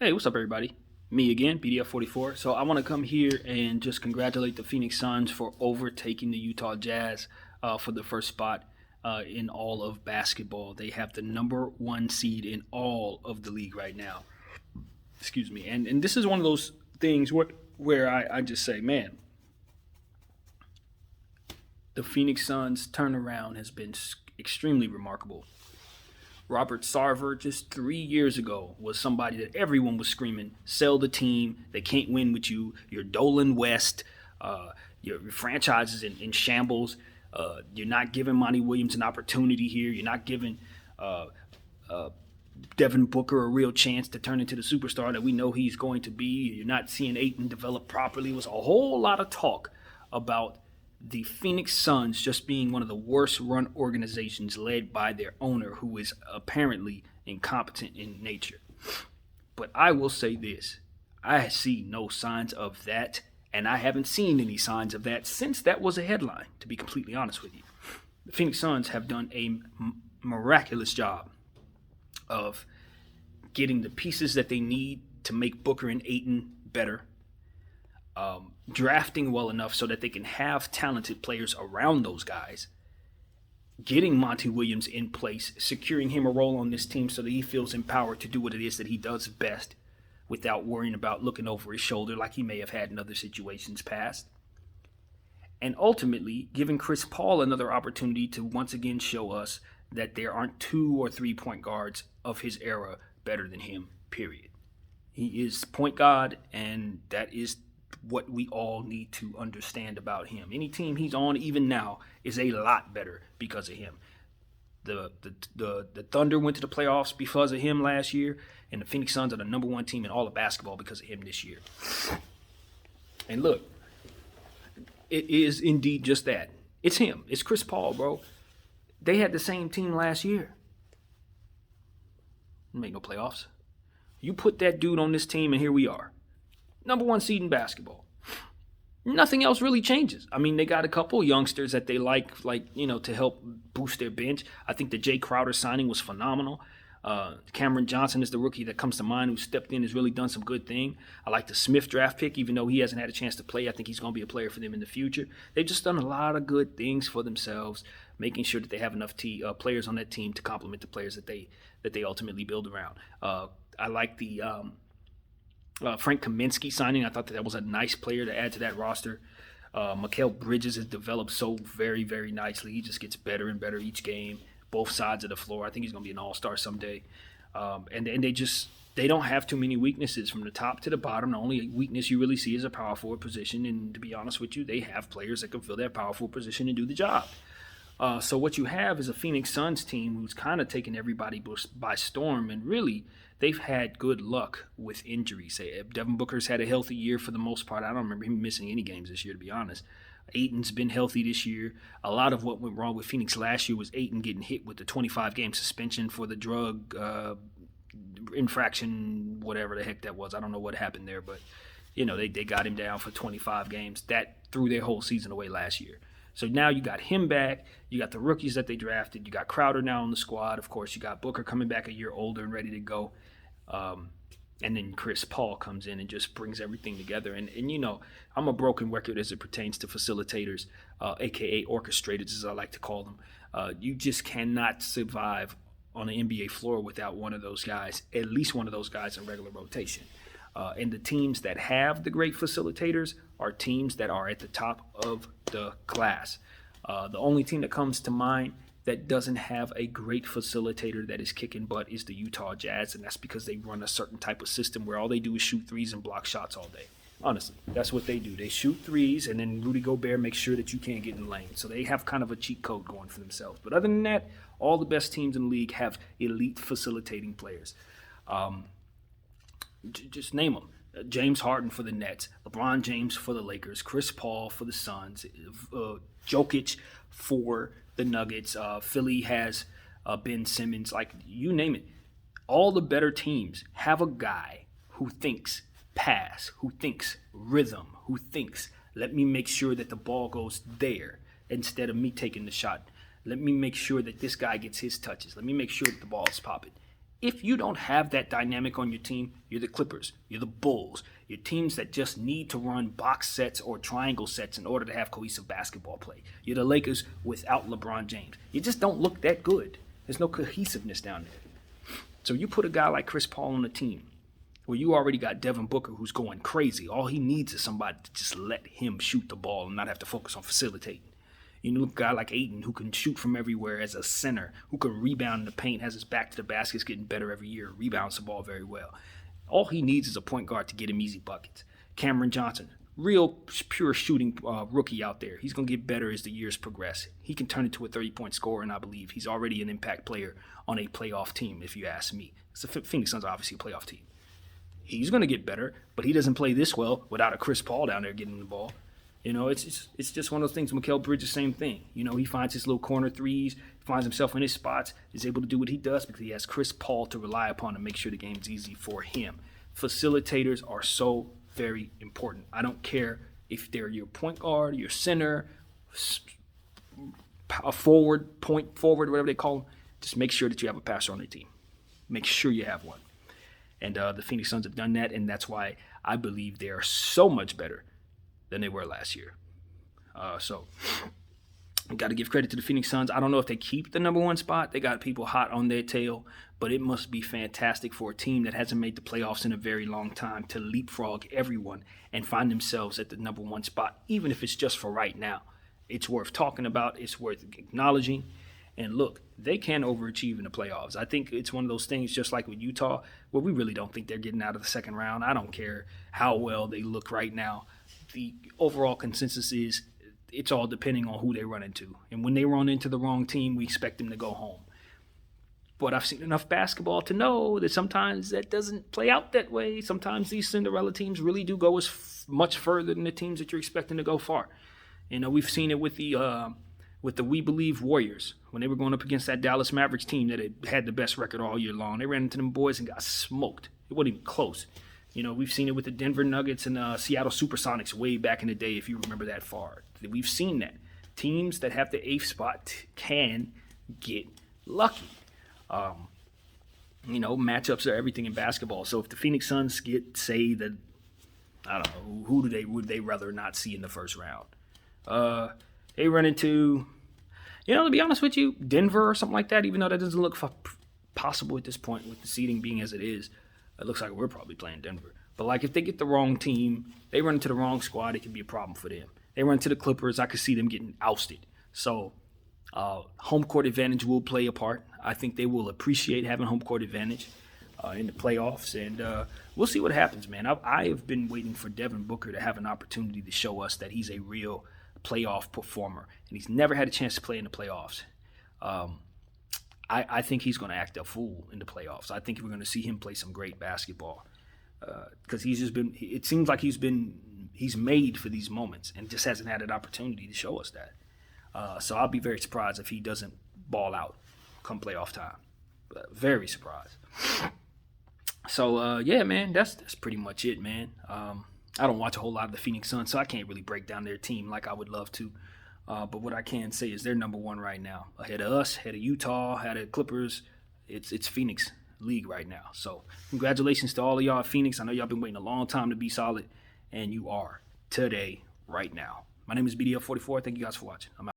Hey, what's up, everybody? Me again, BDF44. So I want to come here and just congratulate the Phoenix Suns for overtaking the Utah Jazz for the first spot in all of basketball. They have the number one seed in all of the league right now. Excuse me. And this is one of those things where I just say, man, the Phoenix Suns turnaround has been extremely remarkable. Robert Sarver just 3 years ago was somebody that everyone was screaming, sell the team. They can't win with you. You're Dolan West. Your franchise is in shambles. You're not giving Monty Williams an opportunity here. You're not giving Devin Booker a real chance to turn into the superstar that we know he's going to be. You're not seeing Ayton develop properly. It was a whole lot of talk about the Phoenix Suns just being one of the worst run organizations led by their owner, who is apparently incompetent in nature. But I will say this, I see no signs of that, and I haven't seen any signs of that since that was a headline, to be completely honest with you. The Phoenix Suns have done a miraculous job of getting the pieces that they need to make Booker and Ayton better, drafting well enough so that they can have talented players around those guys, getting Monty Williams in place, securing him a role on this team so that he feels empowered to do what it is that he does best without worrying about looking over his shoulder like he may have had in other situations past. And ultimately, giving Chris Paul another opportunity to once again show us that there aren't 2 or 3 point guards of his era better than him, period. He is point guard, and that is what we all need to understand about him. Any team he's on, even now, is a lot better because of him. The Thunder went to the playoffs because of him last year, and the Phoenix Suns are the number one team in all of basketball because of him this year. And look, it is indeed just that. It's him. It's Chris Paul, bro. They had the same team last year. Make no playoffs. You put that dude on this team, and here we are. Number one seed in basketball. Nothing else really changes. I mean, they got a couple youngsters that they like, to help boost their bench. I think the Jay Crowder signing was phenomenal. Cameron Johnson is the rookie that comes to mind who stepped in, has really done some good thing. I like the Smith draft pick, even though he hasn't had a chance to play. I think he's going to be a player for them in the future. They've just done a lot of good things for themselves, making sure that they have enough players on that team to complement the players that they ultimately build around. I like the Frank Kaminsky signing. I thought that was a nice player to add to that roster. Mikal Bridges has developed so very, very nicely. He just gets better and better each game, both sides of the floor. I think he's going to be an all-star someday. And they don't have too many weaknesses from the top to the bottom. The only weakness you really see is a power forward position. And to be honest with you, they have players that can fill that power forward position and do the job. So what you have is a Phoenix Suns team who's kind of taken everybody by storm, and really they've had good luck with injuries. Devin Booker's had a healthy year for the most part. I don't remember him missing any games this year, to be honest. Ayton's been healthy this year. A lot of what went wrong with Phoenix last year was Ayton getting hit with the 25-game suspension for the drug infraction, whatever the heck that was. I don't know what happened there, but they got him down for 25 games. That threw their whole season away last year. So now you got him back. You got the rookies that they drafted. You got Crowder now on the squad. Of course, you got Booker coming back a year older and ready to go. And then Chris Paul comes in and just brings everything together. And I'm a broken record as it pertains to facilitators, a.k.a. orchestrators, as I like to call them. You just cannot survive on an NBA floor without one of those guys, at least one of those guys in regular rotation. And the teams that have the great facilitators are teams that are at the top of the class. The only team that comes to mind that doesn't have a great facilitator that is kicking butt is the Utah Jazz, and that's because they run a certain type of system where all they do is shoot threes and block shots all day. Honestly, that's what they do. They shoot threes, and then Rudy Gobert makes sure that you can't get in the lane. So they have kind of a cheat code going for themselves. But other than that, all the best teams in the league have elite facilitating players. Just name them. James Harden for the Nets, LeBron James for the Lakers, Chris Paul for the Suns, Jokic for the Nuggets. Philly has Ben Simmons. Like, you name it. All the better teams have a guy who thinks pass, who thinks rhythm, who thinks, let me make sure that the ball goes there instead of me taking the shot. Let me make sure that this guy gets his touches. Let me make sure that the ball is popping. If you don't have that dynamic on your team, you're the Clippers, you're the Bulls, you're teams that just need to run box sets or triangle sets in order to have cohesive basketball play. You're the Lakers without LeBron James. You just don't look that good. There's no cohesiveness down there. So you put a guy like Chris Paul on the team where you already got Devin Booker who's going crazy. All he needs is somebody to just let him shoot the ball and not have to focus on facilitating. You know, a guy like Ayton who can shoot from everywhere as a center, who can rebound in the paint, has his back to the basket, is getting better every year, rebounds the ball very well. All he needs is a point guard to get him easy buckets. Cameron Johnson, real pure shooting rookie out there. He's going to get better as the years progress. He can turn into a 30-point scorer, and I believe he's already an impact player on a playoff team, if you ask me. The Phoenix Suns are obviously a playoff team. He's going to get better, but he doesn't play this well without a Chris Paul down there getting the ball. You know, it's just one of those things. Mikal Bridges, same thing. You know, he finds his little corner threes, finds himself in his spots, is able to do what he does because he has Chris Paul to rely upon to make sure the game's easy for him. Facilitators are so very important. I don't care if they're your point guard, your center, a forward, point forward, whatever they call them. Just make sure that you have a passer on your team. Make sure you have one. And the Phoenix Suns have done that, and that's why I believe they are so much better than they were last year. So got to give credit to the Phoenix Suns. I don't know if they keep the number one spot. They got people hot on their tail, but it must be fantastic for a team that hasn't made the playoffs in a very long time to leapfrog everyone and find themselves at the number one spot, even if it's just for right now. It's worth talking about. It's worth acknowledging. And look, they can overachieve in the playoffs. I think it's one of those things, just like with Utah, where we really don't think they're getting out of the second round. I don't care how well they look right now. The overall consensus is it's all depending on who they run into. And when they run into the wrong team, we expect them to go home. But I've seen enough basketball to know that sometimes that doesn't play out that way. Sometimes these Cinderella teams really do go much further than the teams that you're expecting to go far. You know, we've seen it with the We Believe Warriors when they were going up against that Dallas Mavericks team that had the best record all year long. They ran into them boys and got smoked. It wasn't even close. You know, we've seen it with the Denver Nuggets and Seattle Supersonics way back in the day, if you remember that far. We've seen that. Teams that have the 8th spot can get lucky. You know, matchups are everything in basketball. So if the Phoenix Suns say that, I don't know, who would they rather not see in the first round? They run into, you know, to be honest with you, Denver or something like that, even though that doesn't look possible at this point with the seeding being as it is. It looks like we're probably playing Denver. But, like, if they get the wrong team, they run into the wrong squad, it can be a problem for them. They run into the Clippers, I could see them getting ousted. So, home court advantage will play a part. I think they will appreciate having home court advantage in the playoffs. And we'll see what happens, man. I have been waiting for Devin Booker to have an opportunity to show us that he's a real playoff performer. And he's never had a chance to play in the playoffs. I think he's going to act a fool in the playoffs. I think we're going to see him play some great basketball because it seems like he's made for these moments and just hasn't had an opportunity to show us that. So I'll be very surprised if he doesn't ball out come playoff time. Very surprised. So, yeah, man, that's pretty much it, man. I don't watch a whole lot of the Phoenix Suns, so I can't really break down their team like I would love to. But what I can say is they're number one right now. Ahead of us, ahead of Utah, ahead of Clippers. It's Phoenix League right now. So congratulations to all of y'all at Phoenix. I know y'all been waiting a long time to be solid, and you are today, right now. My name is BDL44. Thank you guys for watching. I'm out.